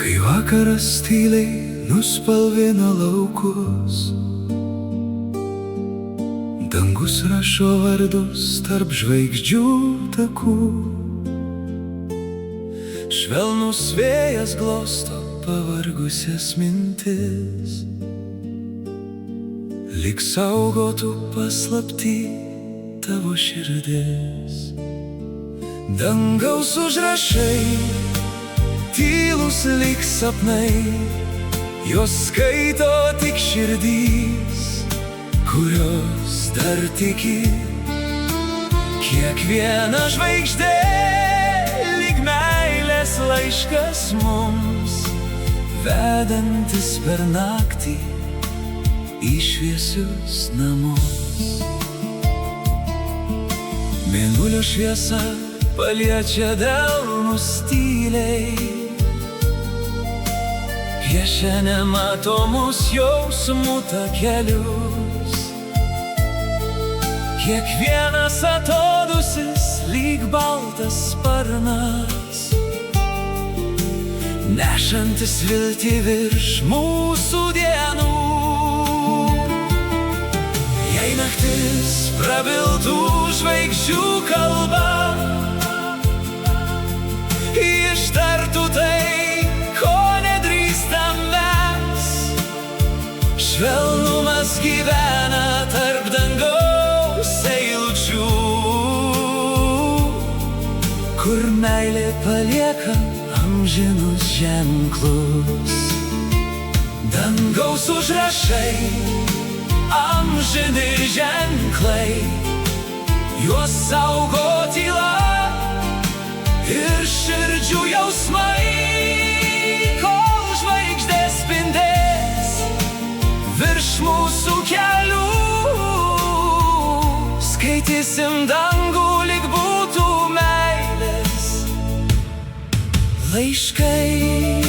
Kai vakaras tyliai nuspalvina laukus, dangus rašo vardus tarp žvaigždžių takų. Švelnus vėjas glosto pavargusias mintis, lyg saugotų paslapty tavo širdis. Dangaus užrašai, tylus lyg sapnai, juos skaito tik širdys, kurios dar tiki. Kiekviena žvaigždė lyg meilės laiškas mums, vedantis per naktį į šviesius namus. Mėnulio šviesa paliečia delnus tyliai, piešia nematomus jausmų takelius. Kiekvienas atodūsis lyg baltas sparnas, nešantis viltį virš mūsų dienų. Jei naktis prabiltų žvaigždžių kalba, ištartų tai, ko nedrįstam mes. Švelnumas gyvena tarp dangaus eilučių, kur meilė palieka amžinus ženklus. Dangaus užrašai, amžini ženklai, juos saugo tyla ir širdžių jausmai. Kol žvaigždės spindės virš mūsų kelių, skaitysim dangų lyg būtų meilės laiškai.